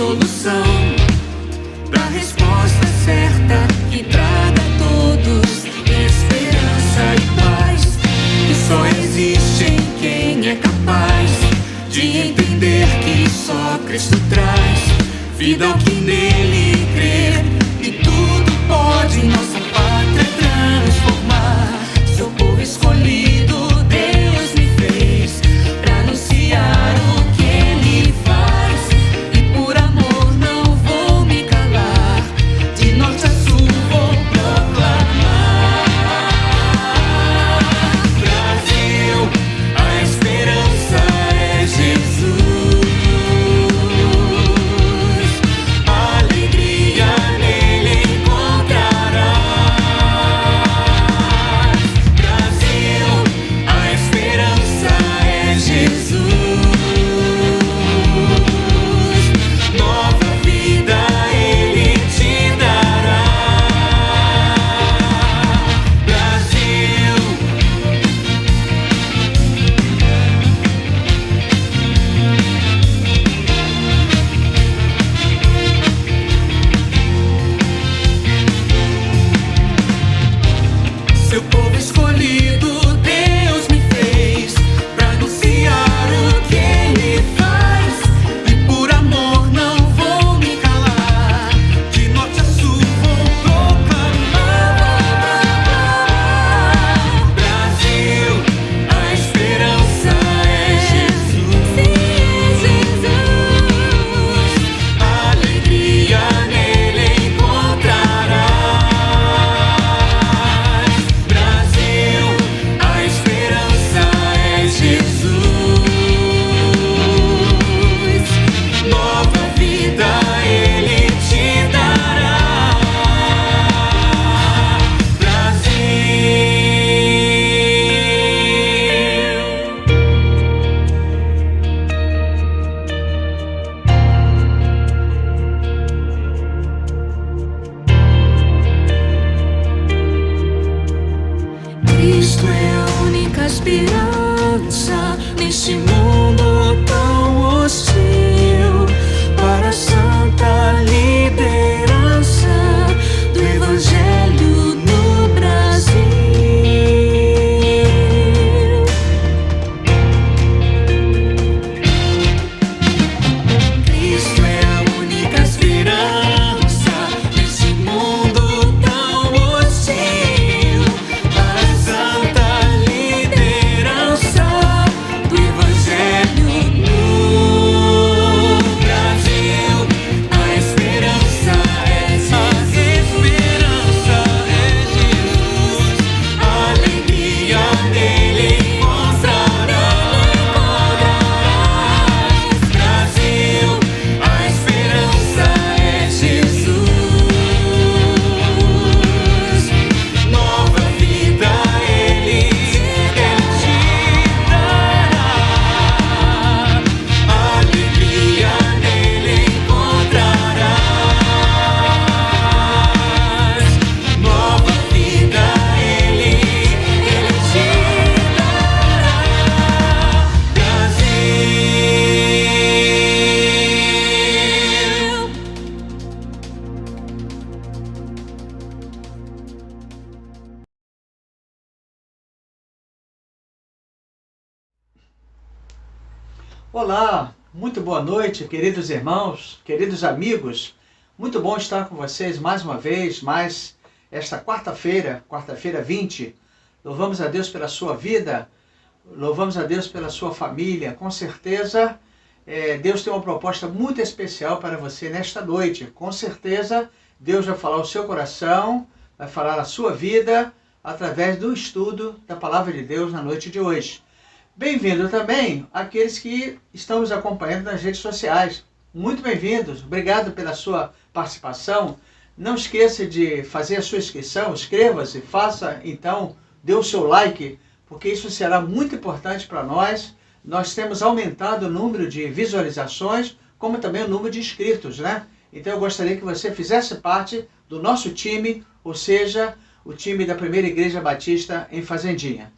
solução, pra resposta certa que traga a todos esperança e paz, que só existe em quem é capaz de entender que só Cristo traz vida ao que nele crer, e tudo pode em nossa pátria transformar. Seu povo escolhido Deus me fez pra anunciar o que ele faz, e por amor não vou me calar, de norte a sul vou proclamar. Brasil, a esperança é Jesus, alegria nele encontrarás. Brasil, a esperança é Jesus, nova vida ele te dará. Brasil, seu povo escolhido Deus me fez pra anunciar o que ele faz, e por amor não vou me calar, de norte a sul vou proclamar. Brasil, a esperança é Jesus, alegria nele encontrarás. Brasil, a esperança é Jesus, nova vida ele te dará. Brasil. Cristo é a única esperança neste mundo tão hostil, para a santa liderança do Evangelho no Brasil. Cristo é a única esperança nesse mundo tão hostil, para a santa liderança do Evangelho no Brasil. A esperança é Jesus, alegria nele encontrarás. Brasil, a esperança é Jesus, nova vida ele te dará. Alegria nele encontrarás, nova vida ele te dará. Brasil. Olá, muito boa noite, queridos irmãos, queridos amigos. Muito bom estar com vocês mais uma vez, mais esta quarta-feira, quarta-feira 20. Louvamos a Deus pela sua vida, louvamos a Deus pela sua família. Com certeza, Deus tem uma proposta muito especial para você nesta noite. Com certeza, Deus vai falar o seu coração, vai falar a sua vida através do estudo da Palavra de Deus na noite de hoje. Bem-vindo também àqueles que estão nos acompanhando nas redes sociais. Muito bem-vindos, obrigado pela sua participação. Não esqueça de fazer a sua inscrição, inscreva-se, faça então, dê o seu like, porque isso será muito importante para nós. Nós temos aumentado o número de visualizações, como também o número de inscritos, né? Então eu gostaria que você fizesse parte do nosso time, ou seja, o time da Primeira Igreja Batista em Fazendinha.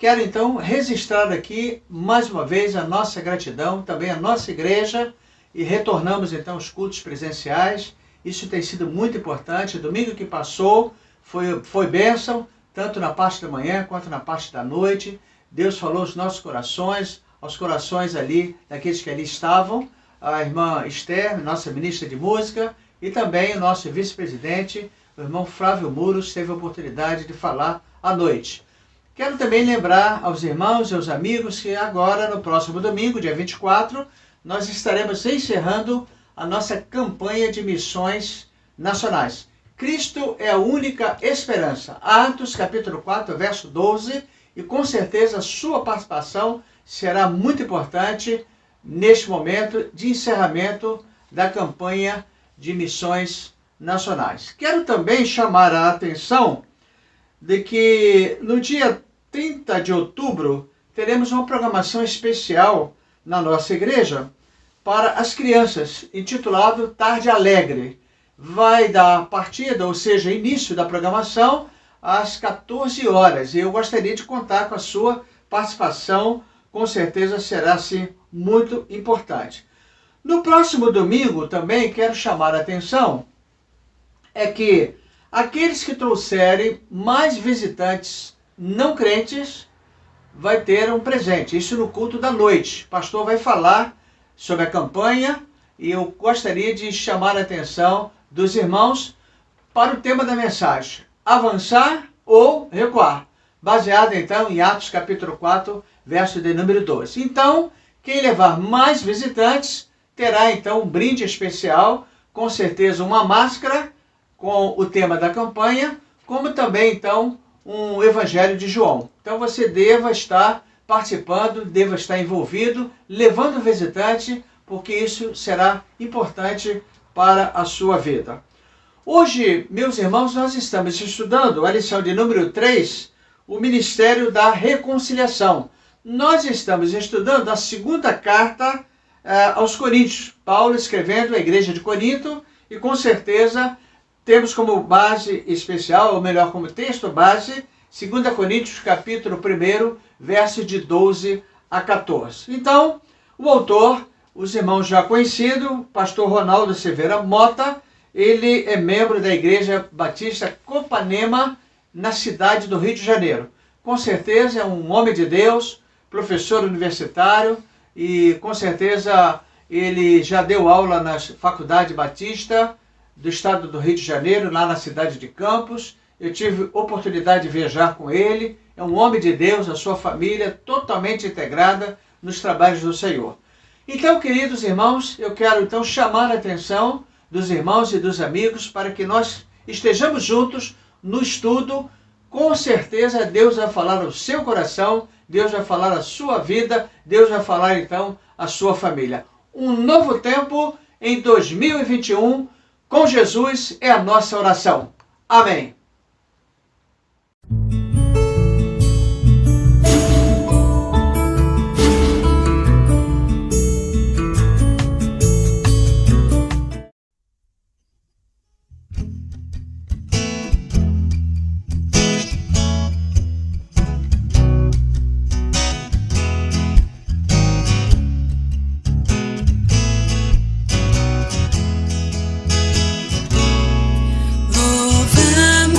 Quero então registrar aqui mais uma vez a nossa gratidão, também a nossa igreja, e retornamos então aos cultos presenciais. Isso tem sido muito importante. Domingo que passou foi bênção, tanto na parte da manhã quanto na parte da noite. Deus falou aos nossos corações, aos corações ali daqueles que ali estavam. A irmã Esther, nossa ministra de música, e também o nosso vice-presidente, o irmão Flávio Muros, teve a oportunidade de falar à noite. Quero também lembrar aos irmãos e aos amigos que agora, no próximo domingo, dia 24, nós estaremos encerrando a nossa campanha de missões nacionais. Cristo é a única esperança. Atos, capítulo 4, verso 12, e com certeza a sua participação será muito importante neste momento de encerramento da campanha de missões nacionais. Quero também chamar a atenção de que no dia 30 de outubro teremos uma programação especial na nossa igreja para as crianças, intitulado Tarde Alegre. Vai dar partida, ou seja, início da programação, às 14 horas. E eu gostaria de contar com a sua participação, com certeza será, sim, muito importante. No próximo domingo também quero chamar a atenção, é que aqueles que trouxerem mais visitantes não crentes, vai ter um presente, isso no culto da noite. O pastor vai falar sobre a campanha e eu gostaria de chamar a atenção dos irmãos para o tema da mensagem: avançar ou recuar, baseado então em Atos capítulo 4, verso de número 12. Então, quem levar mais visitantes terá então um brinde especial, com certeza uma máscara com o tema da campanha, como também então um Evangelho de João. Então você deva estar participando, deva estar envolvido, levando visitante, porque isso será importante para a sua vida. Hoje, meus irmãos, nós estamos estudando a lição de número 3, o Ministério da Reconciliação. Nós estamos estudando a segunda carta aos Coríntios, Paulo escrevendo à igreja de Corinto, e com certeza temos como base especial, ou melhor, como texto base, 2 Coríntios capítulo 1, versos de 12 a 14. Então, o autor, os irmãos já conhecidos, pastor Ronaldo Silveira Mota, ele é membro da Igreja Batista Copanema, na cidade do Rio de Janeiro. Com certeza é um homem de Deus, professor universitário, e com certeza ele já deu aula na Faculdade Batista do estado do Rio de Janeiro, lá na cidade de Campos. Eu tive oportunidade de viajar com ele. É um homem de Deus, a sua família totalmente integrada nos trabalhos do Senhor. Então, queridos irmãos, eu quero então chamar a atenção dos irmãos e dos amigos para que nós estejamos juntos no estudo. Com certeza Deus vai falar ao seu coração, Deus vai falar à sua vida, Deus vai falar então à sua família. Um novo tempo em 2021, com Jesus é a nossa oração. Amém. Louvamos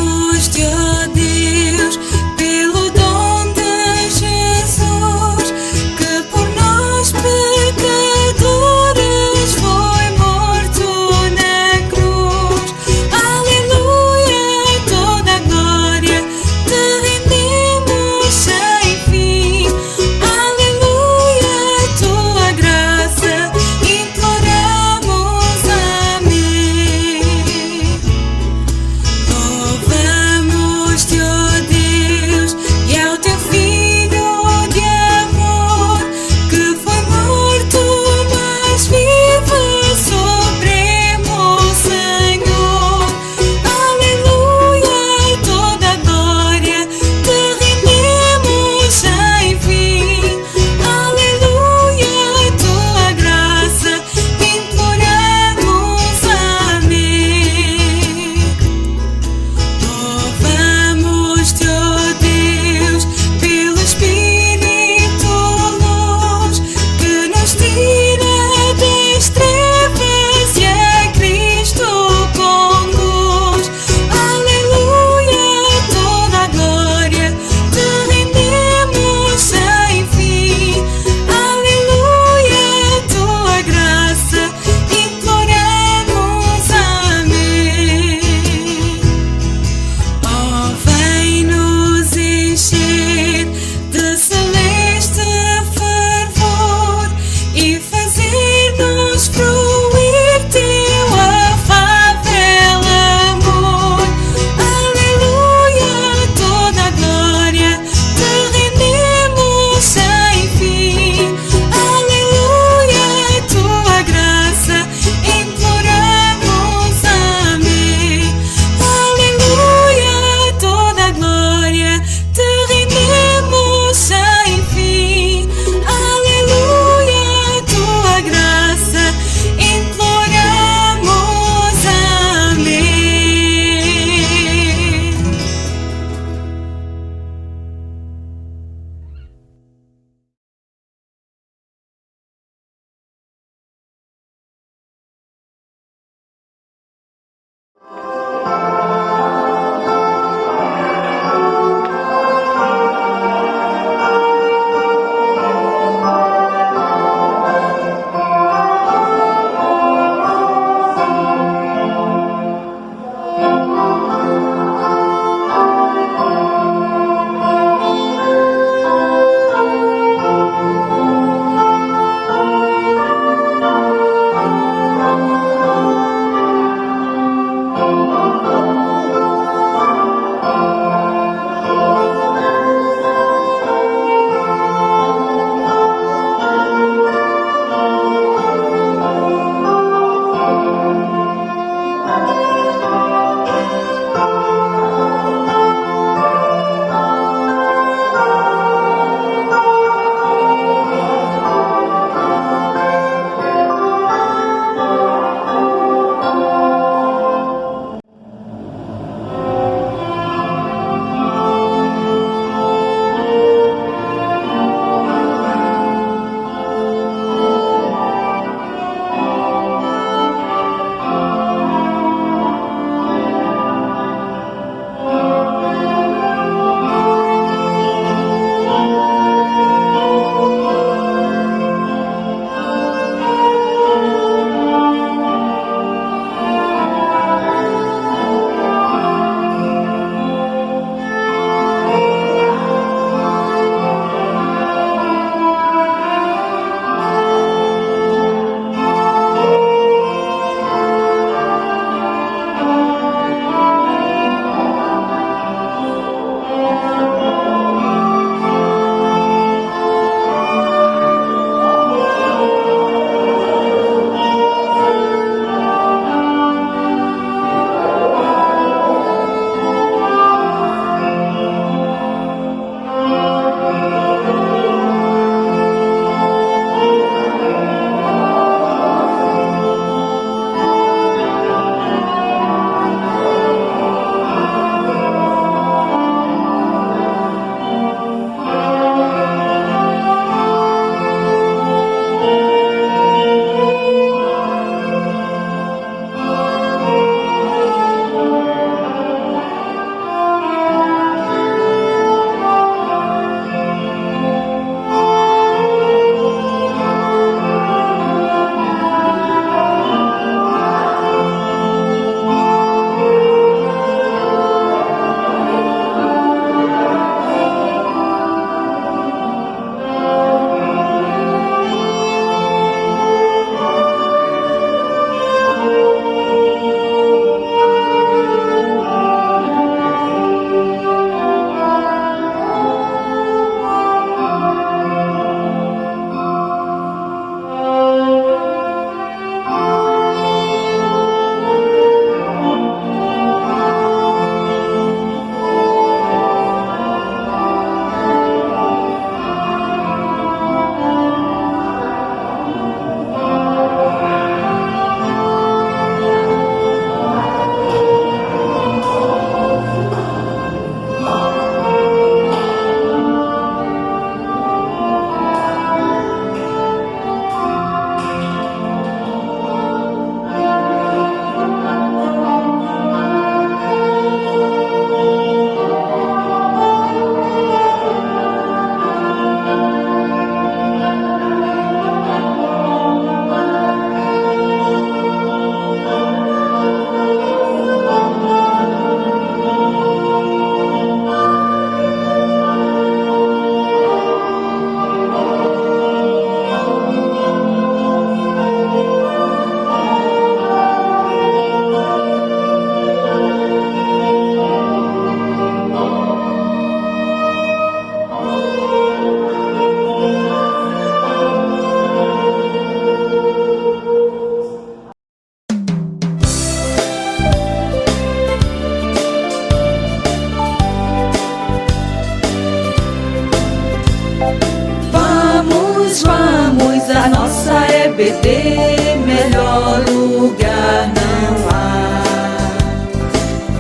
a nossa EBD, melhor lugar não há.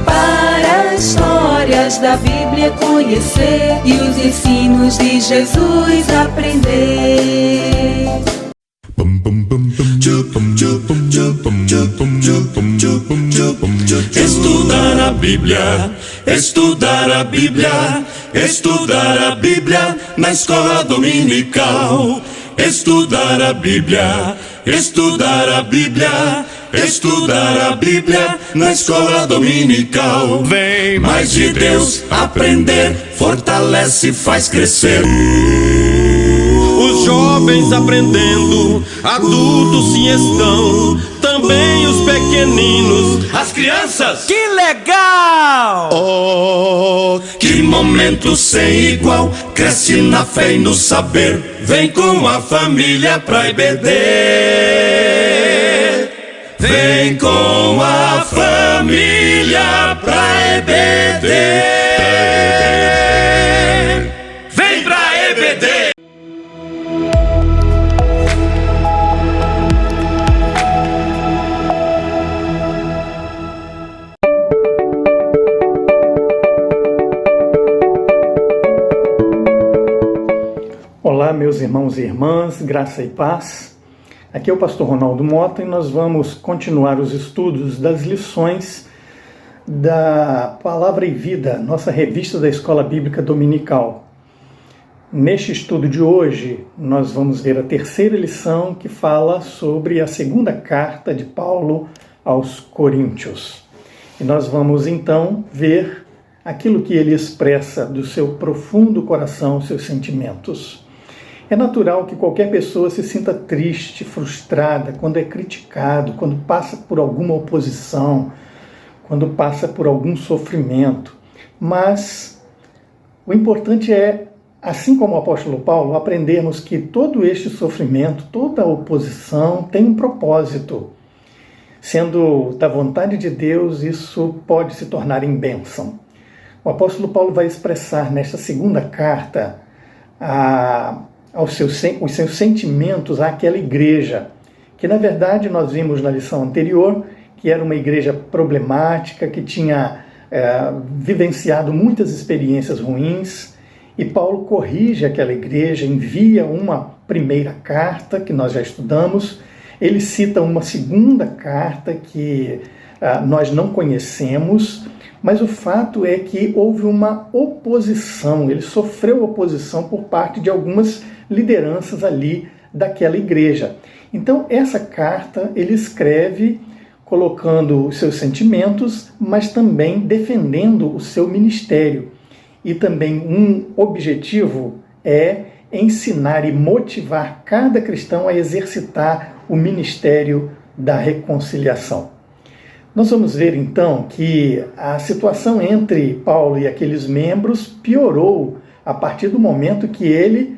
Para histórias da Bíblia conhecer e os ensinos de Jesus aprender. Estudar a Bíblia, estudar a Bíblia, estudar a Bíblia na escola dominical. Estudar a Bíblia, estudar a Bíblia, estudar a Bíblia na escola dominical. Vem mais de Deus aprender, fortalece e faz crescer. Os jovens aprendendo, adultos se estão, também os pequeninos, as crianças. Que legal! Oh, que momento sem igual, cresce na fé e no saber, vem com a família pra EBD. Vem com a família pra EBD. Vem pra EBD. Olá, meus irmãos e irmãs, graça e paz. Aqui é o pastor Ronaldo Mota e nós vamos continuar os estudos das lições da Palavra e Vida, nossa revista da Escola Bíblica Dominical. Neste estudo de hoje, nós vamos ver a terceira lição que fala sobre a segunda carta de Paulo aos Coríntios. E nós vamos então ver aquilo que ele expressa do seu profundo coração, seus sentimentos. É natural que qualquer pessoa se sinta triste, frustrada, quando é criticado, quando passa por alguma oposição, quando passa por algum sofrimento. Mas o importante é, assim como o apóstolo Paulo, aprendermos que todo este sofrimento, toda oposição tem um propósito. Sendo da vontade de Deus, isso pode se tornar em bênção. O apóstolo Paulo vai expressar nesta segunda carta os seus sentimentos àquela igreja, que na verdade nós vimos na lição anterior, que era uma igreja problemática, que tinha vivenciado muitas experiências ruins, e Paulo corrige aquela igreja, envia uma primeira carta, que nós já estudamos, ele cita uma segunda carta que nós não conhecemos, mas o fato é que houve uma oposição, ele sofreu oposição por parte de algumas lideranças ali daquela igreja. Então, essa carta ele escreve colocando os seus sentimentos, mas também defendendo o seu ministério. E também um objetivo é ensinar e motivar cada cristão a exercitar o ministério da reconciliação. Nós vamos ver então que a situação entre Paulo e aqueles membros piorou a partir do momento que ele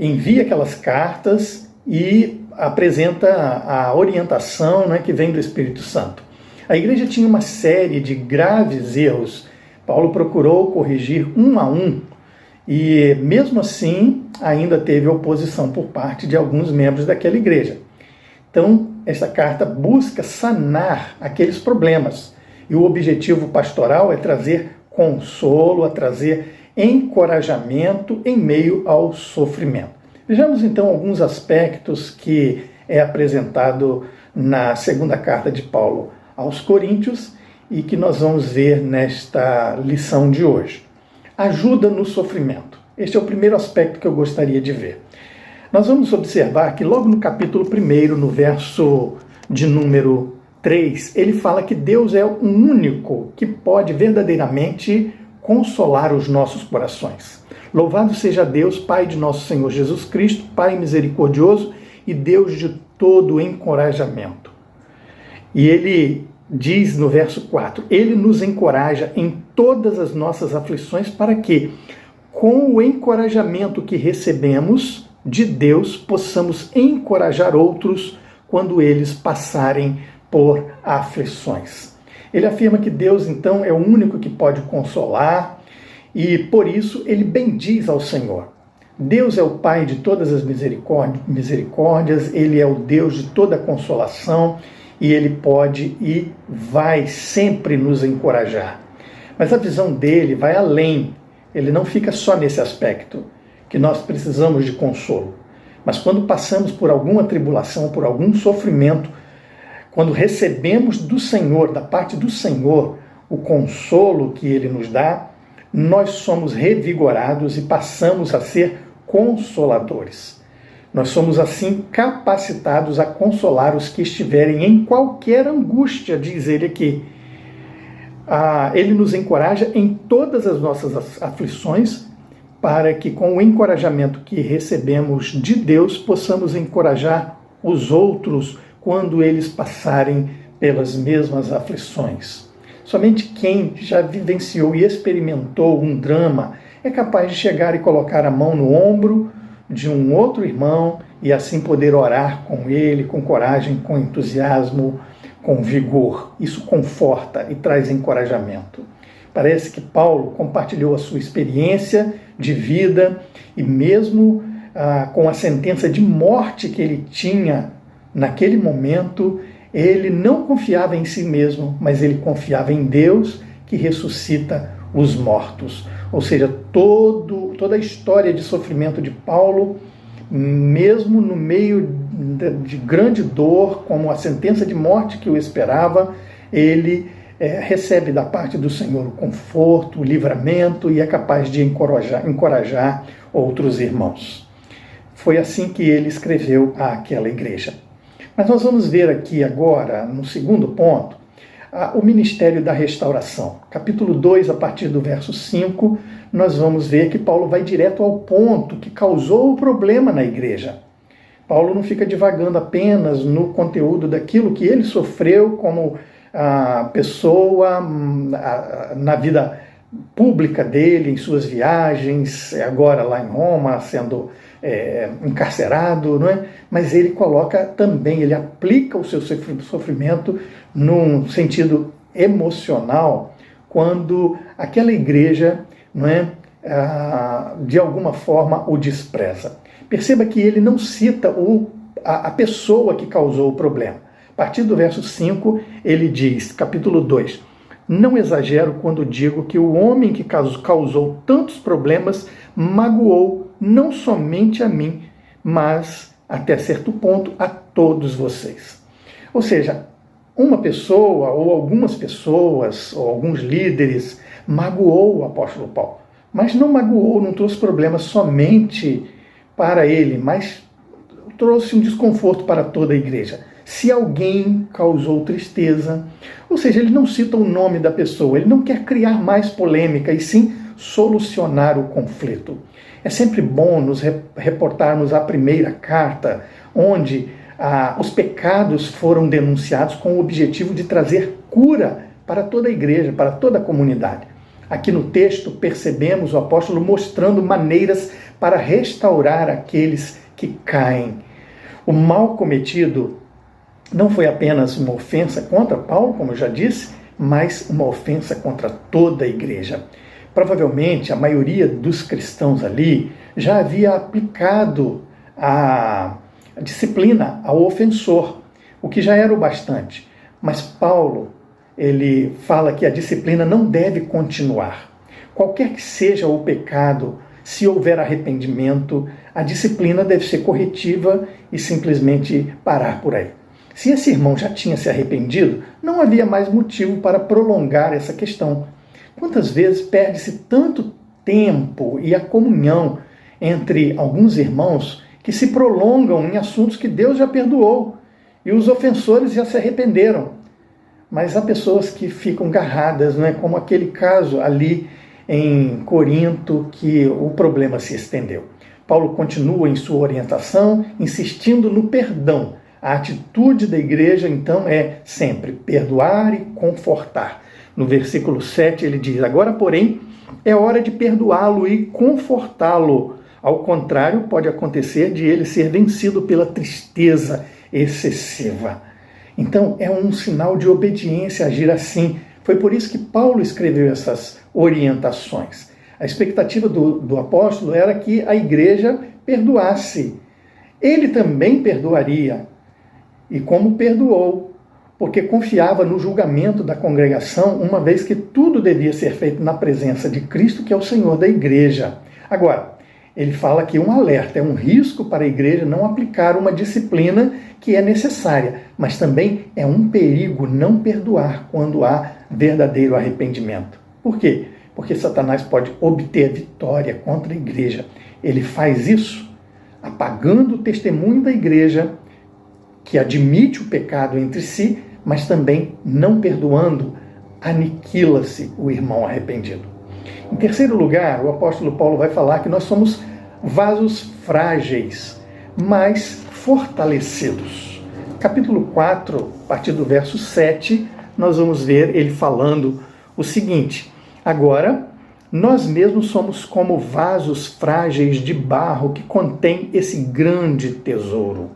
envia aquelas cartas e apresenta a orientação, que vem do Espírito Santo. A igreja tinha uma série de graves erros. Paulo procurou corrigir um a um e, mesmo assim, ainda teve oposição por parte de alguns membros daquela igreja. Então, esta carta busca sanar aqueles problemas. E o objetivo pastoral é trazer consolo, a trazer encorajamento em meio ao sofrimento. Vejamos então alguns aspectos que é apresentado na segunda carta de Paulo aos Coríntios e que nós vamos ver nesta lição de hoje. Ajuda no sofrimento. Este é o primeiro aspecto que eu gostaria de ver. Nós vamos observar que logo no capítulo 1, no verso de número 3, ele fala que Deus é o único que pode verdadeiramente consolar os nossos corações. Louvado seja Deus, Pai de nosso Senhor Jesus Cristo, Pai misericordioso e Deus de todo encorajamento. E ele diz no verso 4, ele nos encoraja em todas as nossas aflições para que, com o encorajamento que recebemos de Deus, possamos encorajar outros quando eles passarem por aflições. Ele afirma que Deus, então, é o único que pode consolar e, por isso, ele bendiz ao Senhor. Deus é o Pai de todas as misericórdias, Ele é o Deus de toda consolação e Ele pode e vai sempre nos encorajar. Mas a visão dele vai além, ele não fica só nesse aspecto, que nós precisamos de consolo. Mas quando passamos por alguma tribulação, por algum sofrimento, quando recebemos do Senhor, da parte do Senhor, o consolo que Ele nos dá, nós somos revigorados e passamos a ser consoladores. Nós somos assim capacitados a consolar os que estiverem em qualquer angústia, diz ele aqui. Ele nos encoraja em todas as nossas aflições, para que com o encorajamento que recebemos de Deus, possamos encorajar os outros quando eles passarem pelas mesmas aflições. Somente quem já vivenciou e experimentou um drama é capaz de chegar e colocar a mão no ombro de um outro irmão e assim poder orar com ele, com coragem, com entusiasmo, com vigor. Isso conforta e traz encorajamento. Parece que Paulo compartilhou a sua experiência de vida e mesmo com a sentença de morte que ele tinha naquele momento, ele não confiava em si mesmo, mas ele confiava em Deus que ressuscita os mortos. Ou seja, toda a história de sofrimento de Paulo, mesmo no meio de grande dor, como a sentença de morte que o esperava, ele recebe da parte do Senhor o conforto, o livramento e é capaz de encorajar outros irmãos. Foi assim que ele escreveu àquela igreja. Mas nós vamos ver aqui agora, no segundo ponto, o ministério da restauração. Capítulo 2, a partir do verso 5, nós vamos ver que Paulo vai direto ao ponto que causou o problema na igreja. Paulo não fica divagando apenas no conteúdo daquilo que ele sofreu como pessoa na vida pública dele, em suas viagens, agora lá em Roma, sendo encarcerado, não é? Mas ele coloca também, ele aplica o seu sofrimento num sentido emocional, quando aquela igreja, não é, de alguma forma o despreza. Perceba que ele não cita a pessoa que causou o problema. A partir do verso 5, ele diz, capítulo 2, não exagero quando digo que o homem que causou tantos problemas magoou não somente a mim, mas, até certo ponto, a todos vocês. Ou seja, uma pessoa, ou algumas pessoas, ou alguns líderes, magoou o apóstolo Paulo. Mas não magoou, não trouxe problemas somente para ele, mas trouxe um desconforto para toda a igreja. Se alguém causou tristeza, ou seja, ele não cita o nome da pessoa, ele não quer criar mais polêmica, e sim solucionar o conflito. É sempre bom nos reportarmos à primeira carta, onde os pecados foram denunciados com o objetivo de trazer cura para toda a igreja, para toda a comunidade. Aqui no texto percebemos o apóstolo mostrando maneiras para restaurar aqueles que caem. O mal cometido não foi apenas uma ofensa contra Paulo, como eu já disse, mas uma ofensa contra toda a igreja. Provavelmente a maioria dos cristãos ali já havia aplicado a disciplina ao ofensor, o que já era o bastante. Mas Paulo, ele fala que a disciplina não deve continuar. Qualquer que seja o pecado, se houver arrependimento, a disciplina deve ser corretiva e simplesmente parar por aí. Se esse irmão já tinha se arrependido, não havia mais motivo para prolongar essa questão. Quantas vezes perde-se tanto tempo e a comunhão entre alguns irmãos que se prolongam em assuntos que Deus já perdoou e os ofensores já se arrependeram. Mas há pessoas que ficam garradas, não é? Como aquele caso ali em Corinto, que o problema se estendeu. Paulo continua em sua orientação, insistindo no perdão. A atitude da igreja, então, é sempre perdoar e confortar. No versículo 7 ele diz, agora, porém, é hora de perdoá-lo e confortá-lo. Ao contrário, pode acontecer de ele ser vencido pela tristeza excessiva. Então, é um sinal de obediência agir assim. Foi por isso que Paulo escreveu essas orientações. A expectativa do apóstolo era que a igreja perdoasse. Ele também perdoaria. E como perdoou? Porque confiava no julgamento da congregação, uma vez que tudo devia ser feito na presença de Cristo, que é o Senhor da igreja. Agora, ele fala que um alerta, é um risco para a igreja não aplicar uma disciplina que é necessária, mas também é um perigo não perdoar quando há verdadeiro arrependimento. Por quê? Porque Satanás pode obter vitória contra a igreja. Ele faz isso apagando o testemunho da igreja, que admite o pecado entre si, mas também não perdoando, aniquila-se o irmão arrependido. Em terceiro lugar, o apóstolo Paulo vai falar que nós somos vasos frágeis, mas fortalecidos. Capítulo 4, a partir do verso 7, nós vamos ver ele falando o seguinte: agora, nós mesmos somos como vasos frágeis de barro que contém esse grande tesouro.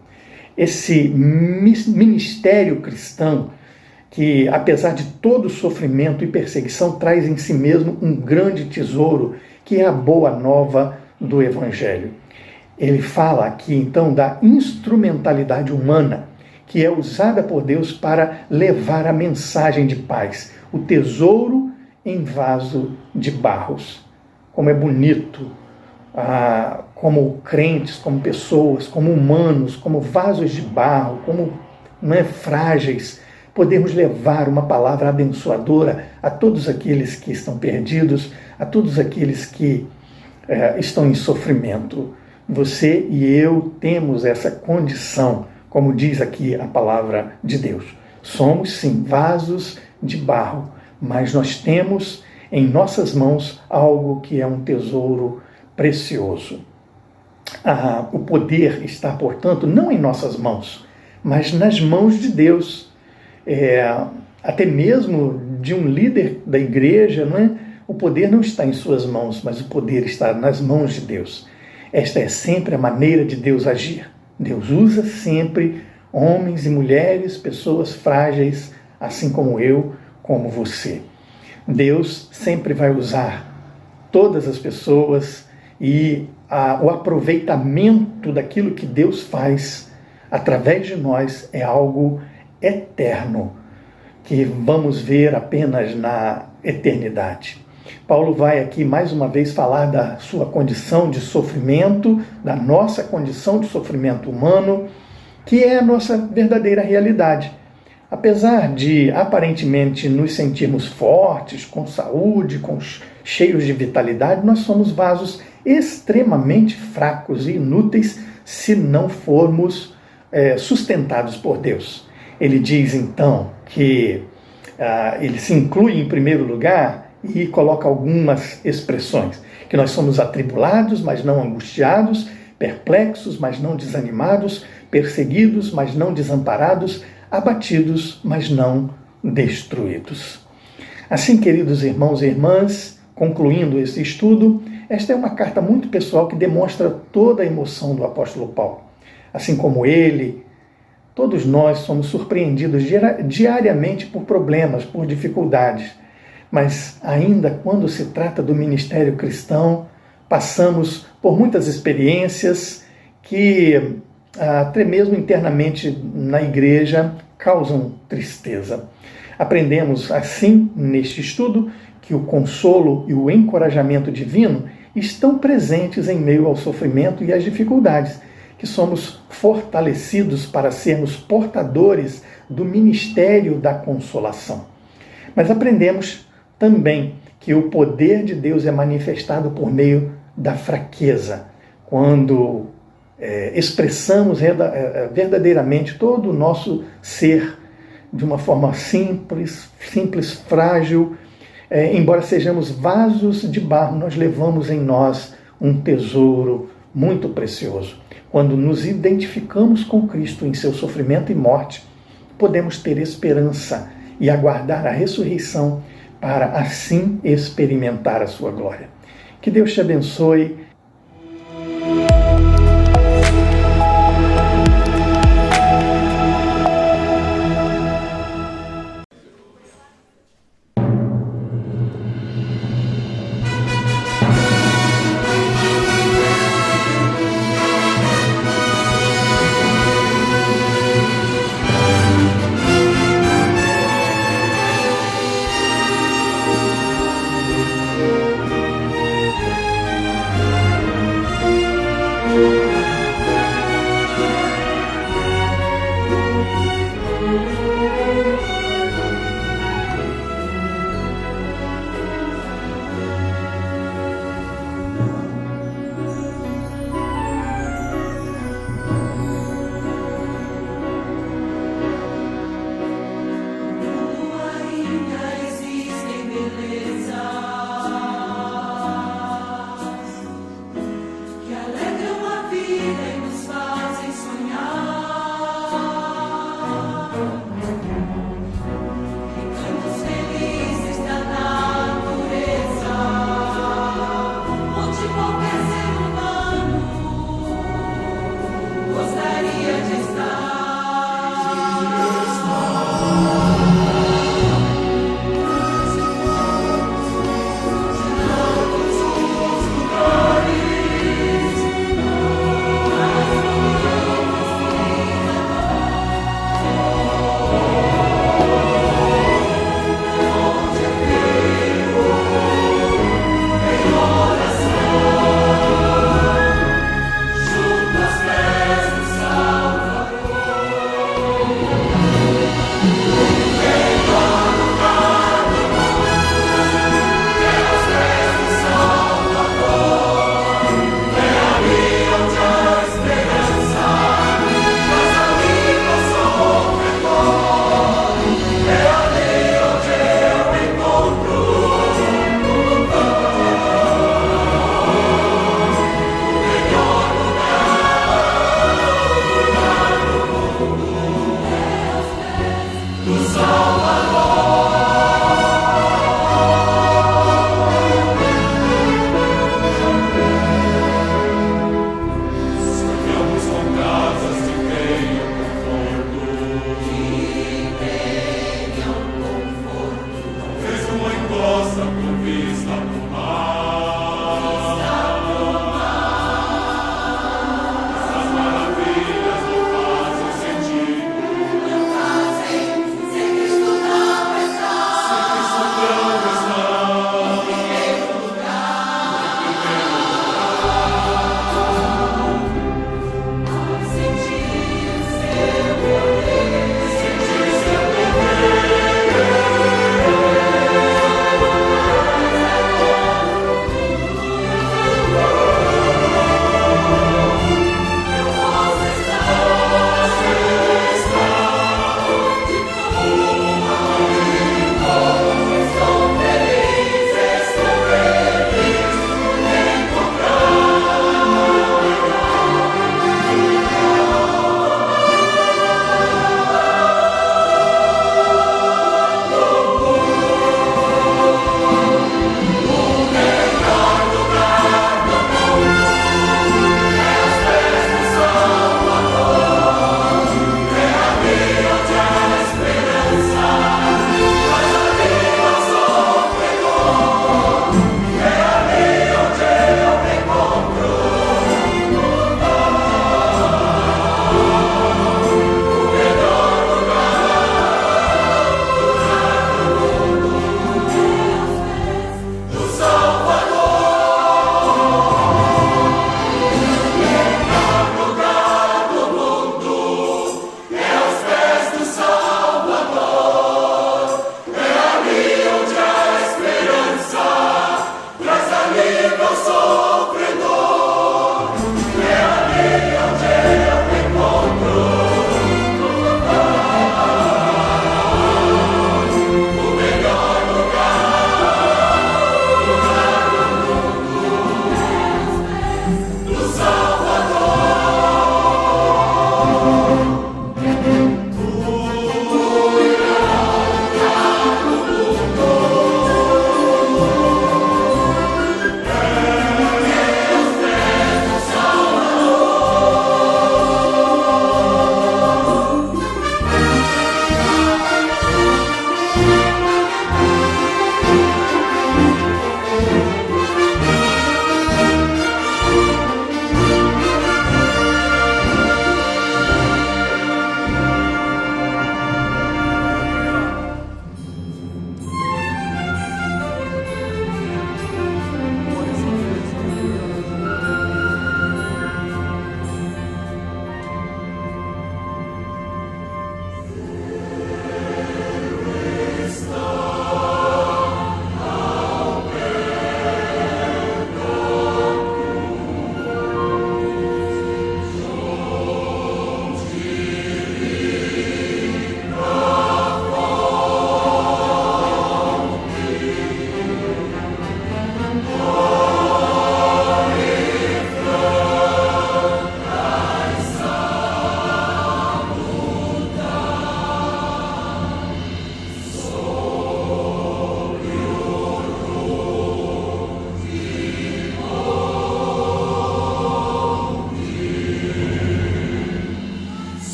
Esse ministério cristão que, apesar de todo sofrimento e perseguição, traz em si mesmo um grande tesouro, que é a boa nova do Evangelho. Ele fala aqui, então, da instrumentalidade humana, que é usada por Deus para levar a mensagem de paz, o tesouro em vaso de barros. Como é bonito, como crentes, como pessoas, como humanos, como vasos de barro, como frágeis, podemos levar uma palavra abençoadora a todos aqueles que estão perdidos, a todos aqueles que estão em sofrimento. Você e eu temos essa condição, como diz aqui a palavra de Deus. Somos, sim, vasos de barro, mas nós temos em nossas mãos algo que é um tesouro precioso. O poder está, portanto, não em nossas mãos, mas nas mãos de Deus. Até mesmo de um líder da igreja, não é? O poder não está em suas mãos, mas o poder está nas mãos de Deus. Esta é sempre a maneira de Deus agir. Deus usa sempre homens e mulheres, pessoas frágeis, assim como eu, como você. Deus sempre vai usar todas as pessoas e o aproveitamento daquilo que Deus faz através de nós é algo eterno, que vamos ver apenas na eternidade. Paulo vai aqui mais uma vez falar da sua condição de sofrimento, da nossa condição de sofrimento humano, que é a nossa verdadeira realidade. Apesar de aparentemente nos sentirmos fortes, com saúde, cheios de vitalidade, nós somos vasos extremamente fracos e inúteis se não formos sustentados por Deus. Ele diz então que ele se inclui em primeiro lugar e coloca algumas expressões, que nós somos atribulados, mas não angustiados, perplexos, mas não desanimados, perseguidos, mas não desamparados, abatidos, mas não destruídos. Assim, queridos irmãos e irmãs, concluindo esse estudo, esta é uma carta muito pessoal que demonstra toda a emoção do apóstolo Paulo. Assim como ele, todos nós somos surpreendidos diariamente por problemas, por dificuldades, mas ainda quando se trata do ministério cristão, passamos por muitas experiências que, até mesmo internamente na igreja, causam tristeza. Aprendemos, assim, neste estudo, que o consolo e o encorajamento divino estão presentes em meio ao sofrimento e às dificuldades, que somos fortalecidos para sermos portadores do ministério da consolação. Mas aprendemos também que o poder de Deus é manifestado por meio da fraqueza, quando expressamos verdadeiramente todo o nosso ser de uma forma simples, frágil. Embora sejamos vasos de barro, nós levamos em nós um tesouro muito precioso. Quando nos identificamos com Cristo em seu sofrimento e morte, podemos ter esperança e aguardar a ressurreição para assim experimentar a sua glória. Que Deus te abençoe.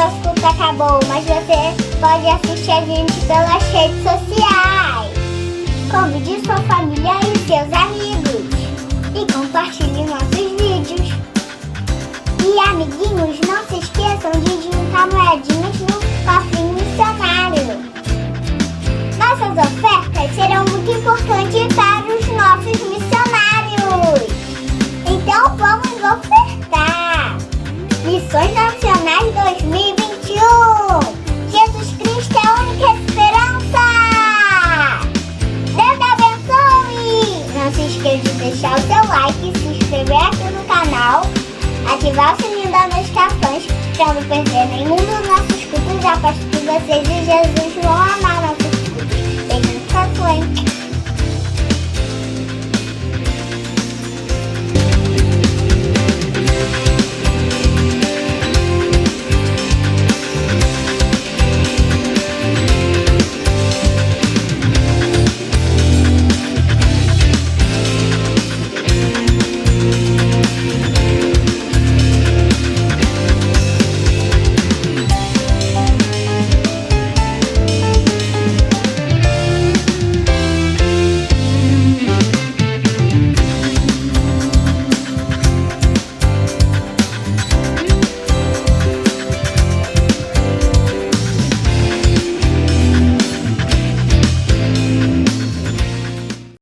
nosso culto acabou, mas você pode assistir a gente pelas redes sociais. Convide sua família e seus amigos. E compartilhe nossos vídeos. E amiguinhos, não se esqueçam de juntar moedinhas no cofrinho missionário. Nossas ofertas serão muito importantes para os nossos missionários. Então vamos ofertar. Missões Nacionais 2021. Jesus Cristo é a única esperança. Deus abençoe. Não se esqueça de deixar o seu like, se inscrever aqui no canal, ativar o sininho das notificações para não perder nenhum dos nossos cultos. Aposto que vocês e Jesus vão amar nossos cultos. Beijo no coração.